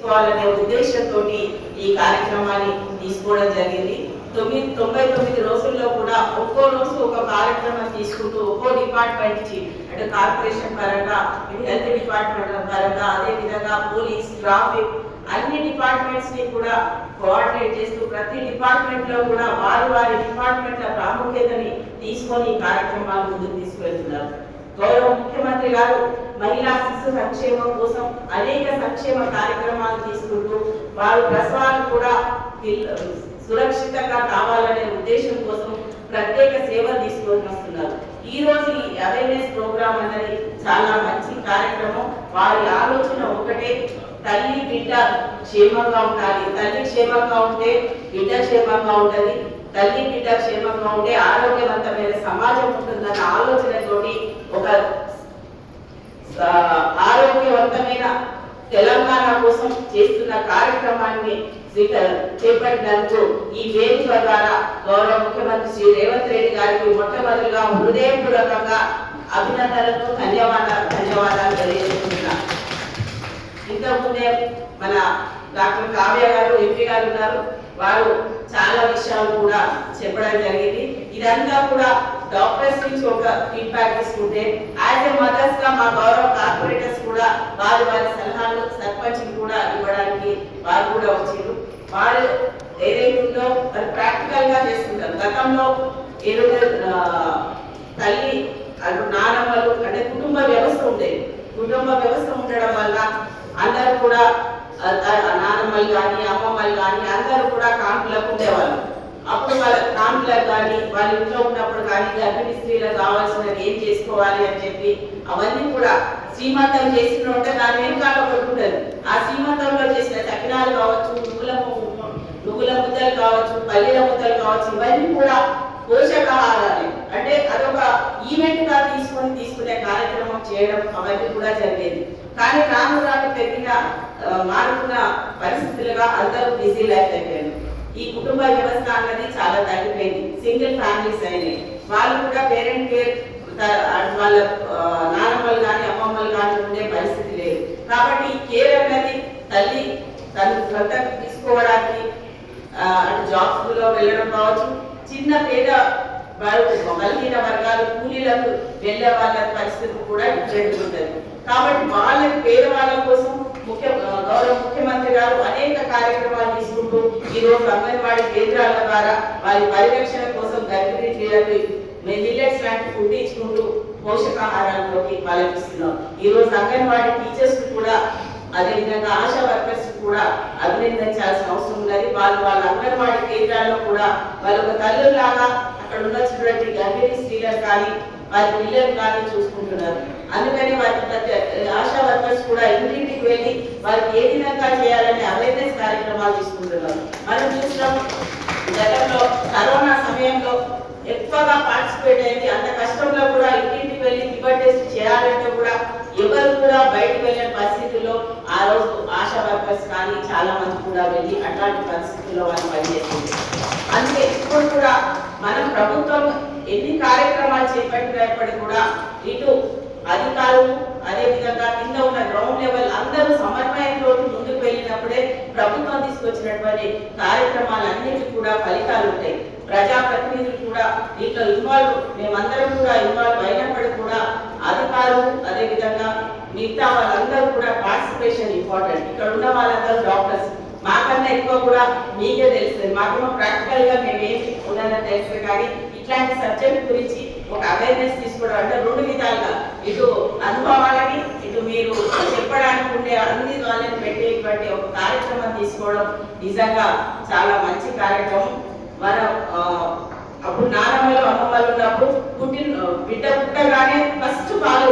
తీసుకోవాలనే ఉద్దేశంతో ఈ కార్యక్రమాన్ని తీసుకోవడం జరిగింది. 99 రోజుల్లో కూడా ఒక్కో రోజు ఒక కార్యక్రమం తీసుకుంటూ ఒక్కో డిపార్ట్మెంట్ కి అంటే కార్పొరేషన్ పరంగా, హెల్త్ డిపార్ట్మెంట్ పరంగా, అదే విధంగా పోలీస్, ట్రాఫిక్ అన్ని డిపార్ట్మెంట్స్ ని కూడా కోఆర్డినేట్ చేస్తూ ప్రతి డిపార్ట్మెంట్ లో కూడా వారి డిపార్ట్మెంట్ల ప్రాముఖ్యతని తీసుకొని ఈ కార్యక్రమాలు ముందుకు తీసుకెళ్తున్నారు. గౌరవ ముఖ్యమంత్రి గారు మహిళా శిశు సంక్షేమం కోసం అనేక సంక్షేమ కార్యక్రమాలు తీసుకుంటూ వారు ప్రసవాలు కూడా సురక్షితంగా కావాలనే ఉద్దేశం కోసం ప్రత్యేక సేవలు తీసుకొని వస్తున్నారు. ఈ రోజు ఈ అవేర్నెస్ ప్రోగ్రామ్ అనేది చాలా మంచి కార్యక్రమం. వారి ఆలోచన ఒకటే, తల్లి బిడ్డ క్షేమంగా ఉండాలి. తల్లి క్షేమంగా ఉంటే బిడ్డ క్షేమంగా ఉంటది. తల్లి బిడ్డ క్షేమంగా ఉంటే ఆరోగ్యవంతమైన సమాజం ఉంటుందన్న ఆలోచనతోటి ఒక ఆరోగ్యవంతమైన తెలంగాణ కోసం చేస్తున్న కార్యక్రమాన్ని చేపట్టినందుకు ఈ వేదిక ద్వారా గౌరవ ముఖ్యమంత్రి శ్రీ రేవంత్ రెడ్డి గారికి మొట్టమొదటిగా హృదయపూర్వకంగా అభినందనలు, ధన్యవాదాలు తెలియజేస్తున్నాను. ఇంతకుముందే మన డాక్టర్ కావ్య గారు, ఎంపీ గారు ఉన్నారు. వారు చాలా విషయాలు కూడా చెప్పడం జరిగింది. ఇదంతా కూడా డాక్టర్స్ నుంచి ఒక ఫీడ్బ్యాక్ తీసుకుంటే యాజ్ ఏ మదర్స్ గా మా గౌరవ కార్పొరేటర్స్ కూడా వారి సలహాలు సర్పంచ్ కూడా ఇవ్వడానికి వారు కూడా వచ్చారు. వారు ఏదైతుందో అది ప్రాక్టికల్ గా చేస్తుంటారు. గతంలో ఏదో తల్లి అటు నానమ్మలు అంటే కుటుంబ వ్యవస్థ ఉండేది. కుటుంబ వ్యవస్థ ఉండడం వల్ల అందరూ కూడా నానమ్మలు కానీ అమ్మమ్మలు కానీ అందరూ కూడా కాంపులకు ఉండేవాళ్ళు. అప్పుడు వాళ్ళ కాంపులకు కానీ వాళ్ళ ఇంట్లో ఉన్నప్పుడు కానీ గర్భిణీ స్త్రీలకు కావాల్సినది ఏం చేసుకోవాలి అని చెప్పి అవన్నీ కూడా శ్రీమంతం చేసిన ఉంటే దాని వెనకాల ఒకటి ఉంటుంది. ఆ శ్రీమంతంలో చేసిన చకినాలు కావచ్చు, నువ్వుల ముద్దలు కావచ్చు, పల్లీల ముద్దలు కావచ్చు, ఇవన్నీ కూడా పోషకాహారాలు అంటే అదొక ఈవెంట్ గా తీసుకునే కార్యక్రమం చేయడం అవన్నీ కూడా జరిగేది. కానీ రాను పెరిగిన మారుతున్న పరిస్థితులుగా అందరూ బిజీ లైఫ్ అయిపోయారు. ఈ కుటుంబ వ్యవస్థ అన్నది చాలా తగ్గిపోయింది. సింగిల్ ఫ్యామిలీస్ అయినాయి. వాళ్ళు కూడా పేరెంట్ కేర్ వాళ్ళ నానమ్మలు కానీ అమ్మమ్మలు కానీ ఉండే పరిస్థితి లేదు. కాబట్టి ఈ కేర్ అన్నది తల్లి తను సొంతకు తీసుకోవడానికి జాబ్స్ లో వెళ్ళడం కావచ్చు, చిన్న పేద బలహీన వర్గాలు కూలీలకు వెళ్ళే వాళ్ళ పరిస్థితి కూడా డిఫరెంట్ ఉంటుంది. కాబట్టి వాళ్ళకి పేదవాళ్ళ కోసం గౌరవ ముఖ్యమంత్రి గారు అనేక కార్యక్రమాలు తీసుకుంటూ ఈ రోజు అంగన్వాడీ కేంద్రాల ద్వారా వారి పరిరక్షణ కోసం గర్భిణీ స్త్రీలకు మిల్లెట్స్ లాంటి ఫుడ్ ఇచ్చుకుంటూ పోషకాహారాలలోకి పాలిస్తున్నాం. ఈ రోజు అంగన్వాడీ టీచర్స్ కూడా అదేవిధంగా ఆశా వర్కర్స్ కూడా అభినందించాల్సిన అవసరం ఉన్నది. వాళ్ళ అంగన్వాడీ కేంద్రాల్లో కూడా వాళ్ళ ఒక తల్లులాగా అక్కడ ఉన్నటువంటి గర్భిణీ స్త్రీలకు కానీ వారి పిల్లలు కానీ చూసుకుంటున్నారు. అందుకని వారి ఆశా వర్కర్స్ కూడా ఇంటింటికి వెళ్ళి వారికి ఏ విధంగా చేయాలనే అవేర్నెస్ కార్యక్రమాలు తీసుకుంటున్నారు. మనం చూసినాం గతంలో కరోనా సమయంలో ఎక్కువగా పార్టిసిపేట్ అయింది. అంత కష్టంలో కూడా ఇంటింటికి వెళ్ళి ఫీవర్ టెస్ట్ చేయాలంటే కూడా ఎవరు కూడా బయటకు వెళ్ళిన పరిస్థితుల్లో ఆ రోజు ఆశా వర్కర్స్ కానీ చాలా మంది కూడా వెళ్ళి అట్లాంటి పరిస్థితుల్లో వాళ్ళు పనిచేస్తుంది. అందుకే ఇప్పుడు కూడా మన ప్రభుత్వం ఎన్ని కార్యక్రమాలు చేపట్టినప్పటికీ కూడా ఇటు అధికారులు అదేవిధంగా కింద ఉన్న గ్రౌండ్ లెవెల్ అందరూ సమన్వయంతో ముందుకు వెళ్ళినప్పుడే ప్రభుత్వం తీసుకొచ్చినటువంటి కార్యక్రమాలన్నిటికీ కూడా ఫలితాలు ఉంటాయి. ప్రజాప్రతినిధులు కూడా దీంట్లో మేమందరం కూడా ఇన్వాల్వ్ అయినప్పటికీ కూడా అధికారులు అదేవిధంగా మిగతా వాళ్ళందరూ కూడా పార్టిసిపేషన్ ఇంపార్టెంట్. ఇక్కడ ఉన్న వాళ్ళందరూ డాక్టర్స్ మాకన్నా ఎక్కువ కూడా మీకే తెలుస్తుంది. మాకేమో ప్రాక్టికల్ గా మేమేమి ఉన్నదని తెలుస్తుంది. కానీ ఇట్లాంటి సబ్జెక్ట్ గురించి ఒక అవేర్నెస్ తీసుకోవడం అంటే రెండు విధాలుగా ఇటు అనుభవాలని ఇటు మీరు చెప్పడానికి ఉండే అన్ని వాళ్ళని పెట్టేటువంటి ఒక కార్యక్రమం తీసుకోవడం నిజంగా చాలా మంచి కార్యక్రమం. మనం అప్పుడు నానమ్మలు అమ్మమ్మలు ఉన్నప్పుడు బిడ్డ పుట్టగానే ఫస్ట్ పాలు